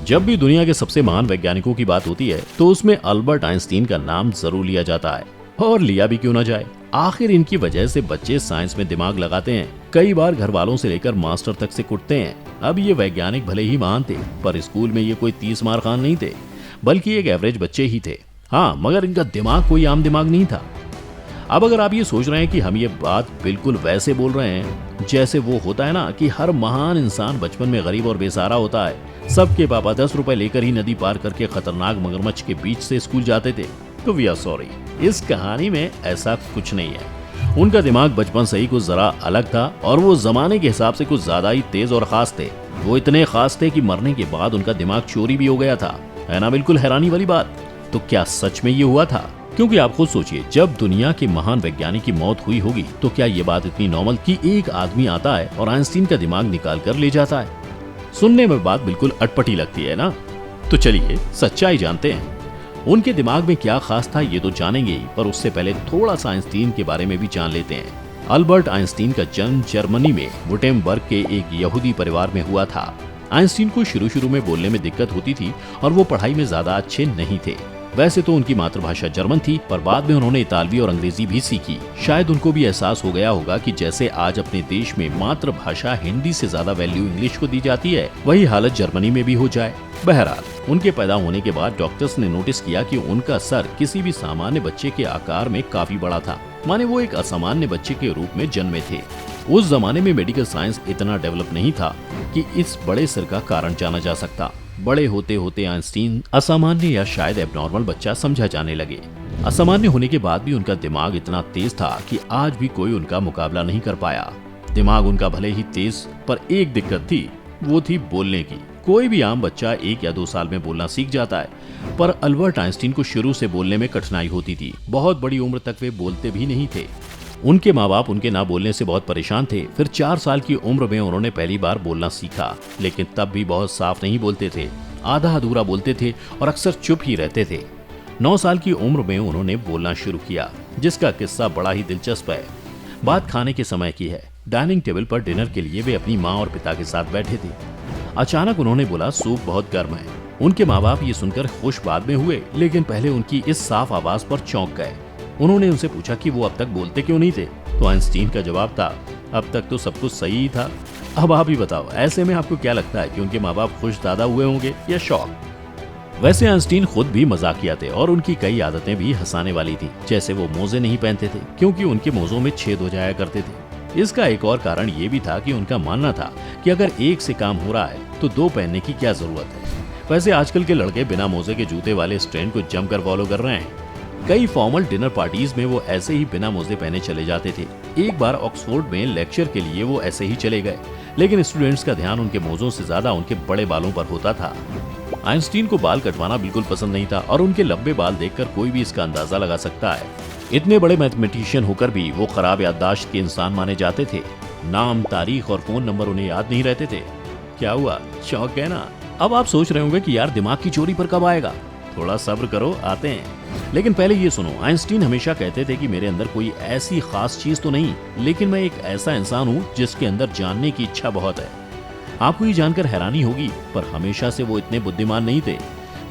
जब भी दुनिया के सबसे महान वैज्ञानिकों की बात होती है तो उसमें अल्बर्ट आइंस्टीन का नाम जरूर लिया जाता है, और लिया भी क्यों ना जाए। आखिर इनकी वजह से बच्चे साइंस में दिमाग लगाते हैं, कई बार घर वालों से लेकर मास्टर तक से कुटते हैं। अब ये वैज्ञानिक भले ही महान थे, पर स्कूल में ये कोई 30 मार खान नहीं थे, बल्कि एक एवरेज बच्चे ही थे। हाँ, मगर इनका दिमाग कोई आम दिमाग नहीं था। अब अगर आप ये सोच रहे हैं कि हम ये बात बिल्कुल वैसे बोल रहे हैं जैसे वो होता है ना कि हर महान इंसान बचपन में गरीब और बेसहारा होता है, सबके पापा 10 रुपए लेकर ही नदी पार करके खतरनाक मगरमच्छ के बीच से स्कूल जाते थे, तो वी आर सॉरी, इस कहानी में ऐसा कुछ नहीं है। उनका दिमाग बचपन से ही कुछ जरा अलग था, और वो जमाने के हिसाब से कुछ ज्यादा ही तेज और खास थे। वो इतने खास थे कि मरने के बाद उनका दिमाग चोरी भी हो गया था। है ना बिल्कुल हैरानी वाली बात। तो क्या सच में ये हुआ था? क्योंकि आप खुद सोचिए, जब दुनिया के महान वैज्ञानिक की मौत हुई होगी तो क्या ये बात इतनी नॉर्मल कि एक आदमी आता है और आइंस्टीन का दिमाग निकाल कर ले जाता है? सुनने में बात बिल्कुल अटपटी लगती है ना। तो चलिए सच्चाई जानते हैं। उनके दिमाग में क्या खास था ये तो जानेंगे ही, पर उससे पहले थोड़ा सा आइंस्टीन के बारे में भी जान लेते हैं। अल्बर्ट आइंस्टीन का जन्म जर्मनी में वुटेमबर्ग के एक यहूदी परिवार में हुआ था। आइंस्टीन को शुरू में बोलने में दिक्कत होती थी और वो पढ़ाई में ज्यादा अच्छे नहीं थे। वैसे तो उनकी मातृभाषा जर्मन थी, पर बाद में उन्होंने इतालवी और अंग्रेजी भी सीखी। शायद उनको भी एहसास हो गया होगा कि जैसे आज अपने देश में मातृभाषा हिंदी से ज्यादा वैल्यू इंग्लिश को दी जाती है, वही हालत जर्मनी में भी हो जाए। बहरहाल, उनके पैदा होने के बाद डॉक्टर्स ने नोटिस किया कि उनका सर किसी भी सामान्य बच्चे के आकार में काफी बड़ा था, माने वो एक असामान्य बच्चे के रूप में जन्मे थे। उस जमाने में मेडिकल साइंस इतना डेवलप नहीं था कि इस बड़े सिर का कारण जाना जा सकता। बड़े होते होते आइंस्टीन असामान्य या शायद एबनॉर्मल बच्चा समझा जाने लगे। असामान्य होने के बाद भी उनका दिमाग इतना तेज था कि आज भी कोई उनका मुकाबला नहीं कर पाया। दिमाग उनका भले ही तेज, पर एक दिक्कत थी, वो थी बोलने की। कोई भी आम बच्चा 1 या 2 साल में बोलना सीख जाता है, पर अल्बर्ट आइंस्टीन को शुरू से बोलने में कठिनाई होती थी। बहुत बड़ी उम्र तक वे बोलते भी नहीं थे। उनके माँ बाप उनके ना बोलने से बहुत परेशान थे। फिर 4 साल की उम्र में उन्होंने पहली बार बोलना सीखा, लेकिन तब भी बहुत साफ नहीं बोलते थे, आधा अधूरा बोलते थे और अक्सर चुप ही रहते थे। 9 साल की उम्र में उन्होंने बोलना शुरू किया, जिसका किस्सा बड़ा ही दिलचस्प है। बात खाने के समय की है। डाइनिंग टेबल पर डिनर के लिए वे अपनी माँ और पिता के साथ बैठे थे। अचानक उन्होंने बोला, सूप बहुत गर्म है। उनके माँ बाप ये सुनकर खुश बाद में हुए, लेकिन पहले उनकी इस साफ आवाज पर चौंक गए। उन्होंने उनसे पूछा कि वो अब तक बोलते क्यों नहीं थे, तो आइंस्टीन का जवाब था, अब तक तो सब कुछ सही ही था। अब आप ही बताओ, ऐसे में आपको क्या लगता है कि उनके माँ बाप खुश ज्यादा हुए होंगे या शॉक? वैसे आइंस्टीन खुद भी मजाकिया थे और उनकी कई आदतें भी हंसाने वाली थी। जैसे वो मोजे नहीं पहनते थे क्योंकि उनके मोजों में छेद हो जाया करते थे। इसका एक और कारण ये भी था कि उनका मानना था कि अगर एक से काम हो रहा है तो 2 पहनने की क्या जरूरत है। वैसे आजकल के लड़के बिना मोजे के जूते वाले इस ट्रेंड को जमकर फॉलो कर रहे हैं। कई फॉर्मल डिनर पार्टीज में वो ऐसे ही बिना मोजे पहने चले जाते थे। एक बार ऑक्सफोर्ड में लेक्चर के लिए वो ऐसे ही चले गए, लेकिन स्टूडेंट्स का ध्यान उनके मोजों से ज्यादा उनके बड़े बालों पर होता था। आइंस्टीन को बाल कटवाना बिल्कुल पसंद नहीं था, और उनके लंबे बाल देखकर कोई भी इसका अंदाजा लगा सकता है। इतने बड़े मैथमेटिशियन होकर भी वो खराब याददाश्त के इंसान माने जाते थे। नाम, तारीख और फोन नंबर उन्हें याद नहीं रहते थे। क्या हुआ, शौक है ना? अब आप सोच रहे होंगे कि यार दिमाग की चोरी पर कब आएगा। थोड़ा सब्र करो, आते हैं। लेकिन पहले ये सुनो, आइंस्टीन हमेशा कहते थे कि मेरे अंदर कोई ऐसी खास चीज तो नहीं, लेकिन मैं एक ऐसा इंसान हूँ जिसके अंदर जानने की इच्छा बहुत है। आपको ये जानकर हैरानी होगी, पर हमेशा से वो इतने बुद्धिमान नहीं थे।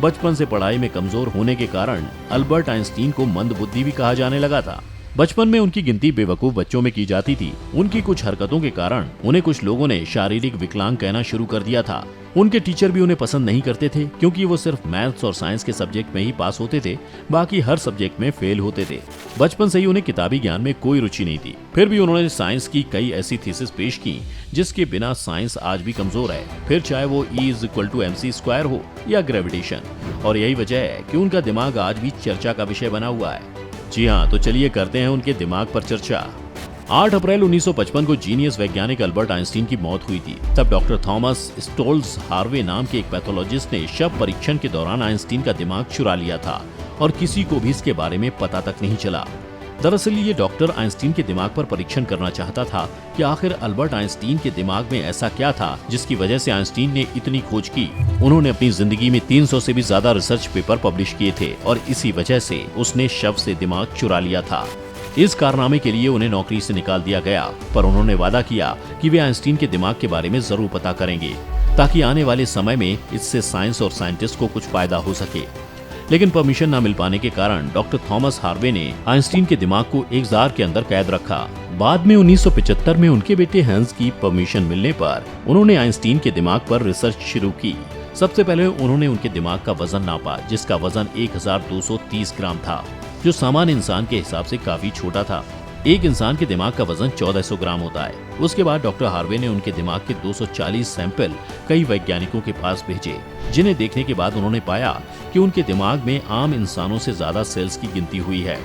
बचपन से पढ़ाई में कमजोर होने के कारण अल्बर्ट आइंस्टीन को मंदबुद्धि भी कहा जाने लगा था। बचपन में उनकी गिनती बेवकूफ बच्चों में की जाती थी। उनकी कुछ हरकतों के कारण उन्हें कुछ लोगों ने शारीरिक विकलांग कहना शुरू कर दिया था। उनके टीचर भी उन्हें पसंद नहीं करते थे, क्योंकि वो सिर्फ मैथ्स और साइंस के सब्जेक्ट में ही पास होते थे, बाकी हर सब्जेक्ट में फेल होते थे। बचपन से ही उन्हें किताबी ज्ञान में कोई रुचि नहीं थी। फिर भी उन्होंने साइंस की कई ऐसी थीसिस पेश की जिसके बिना साइंस आज भी कमजोर है, फिर चाहे वो E=mc² हो या ग्रेविटेशन। और यही वजह है कि उनका दिमाग आज भी चर्चा का विषय बना हुआ है। जी हाँ, तो चलिए करते हैं उनके दिमाग पर चर्चा। 8 अप्रैल 1955 को जीनियस वैज्ञानिक अल्बर्ट आइंस्टीन की मौत हुई थी। तब डॉक्टर थॉमस स्टोल्स हार्वे नाम के एक पैथोलॉजिस्ट ने शव परीक्षण के दौरान आइंस्टीन का दिमाग चुरा लिया था, और किसी को भी इसके बारे में पता तक नहीं चला। दरअसल ये डॉक्टर आइंस्टीन के दिमाग पर परीक्षण करना चाहता था कि आखिर अल्बर्ट आइंस्टीन के दिमाग में ऐसा क्या था जिसकी वजह से आइंस्टीन ने इतनी खोज की। उन्होंने अपनी जिंदगी में 300 से भी ज्यादा रिसर्च पेपर पब्लिश किए थे, और इसी वजह से उसने शव से दिमाग चुरा लिया था। इस कारनामे के लिए उन्हें नौकरी से निकाल दिया गया, पर उन्होंने वादा किया कि वे आइंस्टीन के दिमाग के बारे में जरूर पता करेंगे। ताकि आने वाले समय में इससे साइंस और साइंटिस्ट को कुछ फायदा हो सके। लेकिन परमिशन न मिल पाने के कारण डॉक्टर थॉमस हार्वे ने आइंस्टीन के दिमाग को एक जार के अंदर कैद रखा। बाद में 1975 में उनके बेटे हैंस की परमिशन मिलने पर उन्होंने आइंस्टीन के दिमाग पर रिसर्च शुरू की। सबसे पहले उन्होंने उनके दिमाग का वजन नापा, जिसका वजन 1230 ग्राम था, जो सामान्य इंसान के हिसाब से काफी छोटा था। एक इंसान के दिमाग का वजन 1400 ग्राम होता है। उसके बाद डॉक्टर हार्वे ने उनके दिमाग के 240 सैंपल कई वैज्ञानिकों के पास भेजे, जिन्हें देखने के बाद उन्होंने पाया कि उनके दिमाग में आम इंसानों से ज्यादा सेल्स की गिनती हुई है।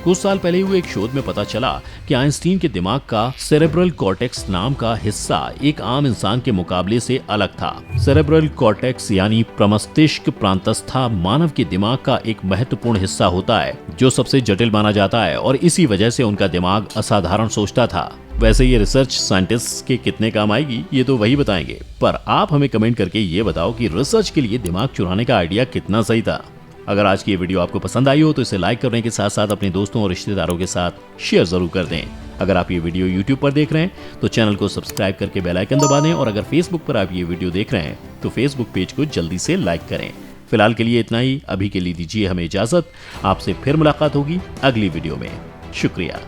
कुछ साल पहले हुए एक शोध में पता चला कि आइंस्टीन के दिमाग का सेरेब्रल कॉर्टेक्स नाम का हिस्सा एक आम इंसान के मुकाबले से अलग था। सेरेब्रल कॉर्टेक्स यानी प्रमस्तिष्क प्रांतस्था मानव के दिमाग का एक महत्वपूर्ण हिस्सा होता है, जो सबसे जटिल माना जाता है और इसी वजह से उनका दिमाग असाधारण सोचता था। वैसे ये रिसर्च साइंटिस्ट के कितने काम आएगी ये तो वही बताएंगे, पर आप हमें कमेंट करके ये बताओ कि रिसर्च के लिए दिमाग चुराने का आइडिया कितना सही था। अगर आज की ये वीडियो आपको पसंद आई हो तो इसे लाइक करने के साथ साथ अपने दोस्तों और रिश्तेदारों के साथ शेयर जरूर कर दें। अगर आप ये वीडियो YouTube पर देख रहे हैं तो चैनल को सब्सक्राइब करके बेल आइकन दबा दें, और अगर Facebook पर आप ये वीडियो देख रहे हैं तो Facebook पेज को जल्दी से लाइक करें। फिलहाल के लिए इतना ही। अभी के लिए दीजिए हमें इजाजत। आपसे फिर मुलाकात होगी अगली वीडियो में। शुक्रिया।